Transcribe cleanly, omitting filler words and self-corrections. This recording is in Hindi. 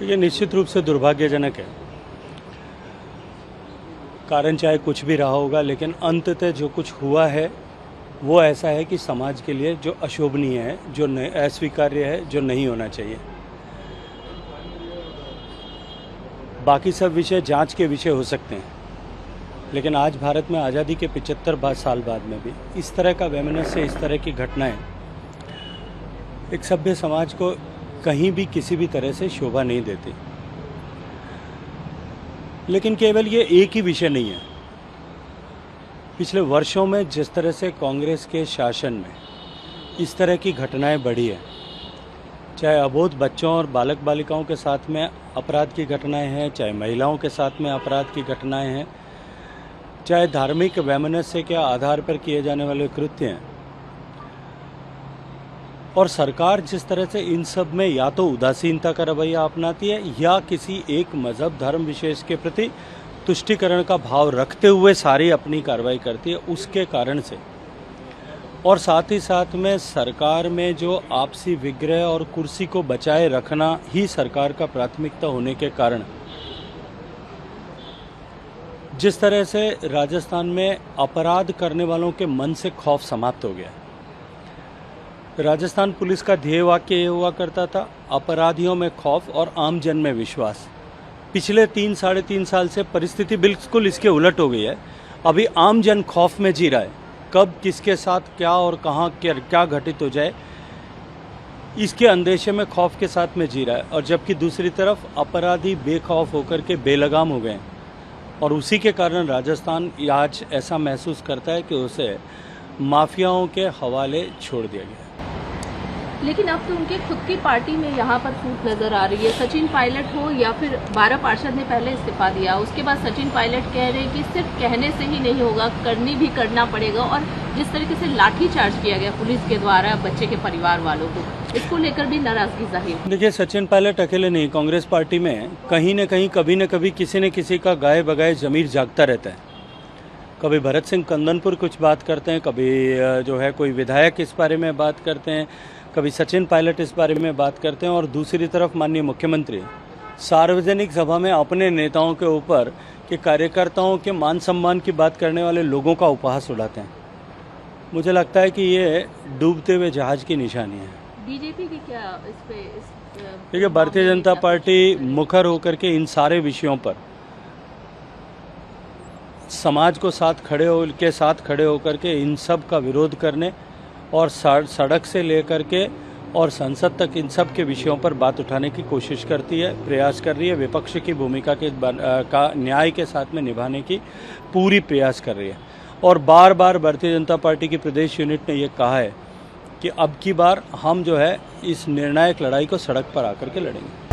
ये निश्चित रूप से दुर्भाग्यजनक है। कारण चाहे कुछ भी रहा होगा, लेकिन अंततः जो कुछ हुआ है वो ऐसा है कि समाज के लिए जो अशोभनीय है, जो अस्वीकार्य है, जो नहीं होना चाहिए। बाकी सब विषय जांच के विषय हो सकते हैं, लेकिन आज भारत में आज़ादी के 75 साल बाद में भी इस तरह का वैमनस्य, इस तरह की घटनाएं एक सभ्य समाज को कहीं भी किसी भी तरह से शोभा नहीं देती। लेकिन केवल ये एक ही विषय नहीं है। पिछले वर्षों में जिस तरह से कांग्रेस के शासन में इस तरह की घटनाएं बढ़ी है, चाहे अबोध बच्चों और बालक बालिकाओं के साथ में अपराध की घटनाएं हैं, चाहे महिलाओं के साथ में अपराध की घटनाएं हैं, चाहे धार्मिक वैमनस्य के आधार पर किए जाने वाले कृत्य हैं, और सरकार जिस तरह से इन सब में या तो उदासीनता का रवैया अपनाती है या किसी एक मजहब धर्म विशेष के प्रति तुष्टिकरण का भाव रखते हुए सारी अपनी कार्रवाई करती है, उसके कारण से, और साथ ही साथ में सरकार में जो आपसी विग्रह और कुर्सी को बचाए रखना ही सरकार का प्राथमिकता होने के कारण जिस तरह से राजस्थान में अपराध करने वालों के मन से खौफ समाप्त हो गया। राजस्थान पुलिस का ध्येय वाक्य ये हुआ करता था, अपराधियों में खौफ और आम जन में विश्वास। पिछले 3-3.5 साल से परिस्थिति बिल्कुल इसके उलट हो गई है। अभी आम जन खौफ में जी रहा है, कब किसके साथ क्या और कहाँ क्या घटित हो जाए, इसके अंदेशे में खौफ के साथ में जी रहा है। और जबकि दूसरी तरफ अपराधी बेखौफ होकर के बेलगाम हो गए हैं, और उसी के कारण राजस्थान आज ऐसा महसूस करता है कि उसे माफियाओं के हवाले छोड़ दिया गया। लेकिन अब तो उनके खुद की पार्टी में यहाँ पर फूट नजर आ रही है। सचिन पायलट हो या फिर 12 पार्षद ने पहले इस्तीफा दिया, उसके बाद सचिन पायलट कह रहे हैं कि सिर्फ कहने से ही नहीं होगा, करना पड़ेगा। और जिस तरीके से लाठीचार्ज किया गया पुलिस के द्वारा बच्चे के परिवार वालों को, इसको लेकर भी नाराजगी जाहिर। देखिए, सचिन पायलट अकेले नहीं, कांग्रेस पार्टी में कहीं न कहीं कभी न कभी किसी न किसी का गाये बगाए जमीर जागता रहता है। कभी भरत सिंह कंदनपुर कुछ बात करते हैं, कभी जो है कोई विधायक इस बारे में बात करते हैं, कभी सचिन पायलट इस बारे में बात करते हैं, और दूसरी तरफ माननीय मुख्यमंत्री सार्वजनिक सभा में अपने नेताओं के ऊपर के कार्यकर्ताओं के मान सम्मान की बात करने वाले लोगों का उपहास उड़ाते हैं। मुझे लगता है कि ये डूबते हुए जहाज की निशानी है। बीजेपी की क्या इस पे देखिए, भारतीय जनता पार्टी मुखर होकर के इन सारे विषयों पर समाज को साथ खड़े होकर के इन सब का विरोध करने और सड़क से लेकर के और संसद तक इन सब के विषयों पर बात उठाने की कोशिश करती है, प्रयास कर रही है। विपक्ष की भूमिका का न्याय के साथ में निभाने की पूरी प्रयास कर रही है। और बार बार भारतीय जनता पार्टी की प्रदेश यूनिट ने ये कहा है कि अब की बार हम जो है इस निर्णायक लड़ाई को सड़क पर आकर के लड़ेंगे।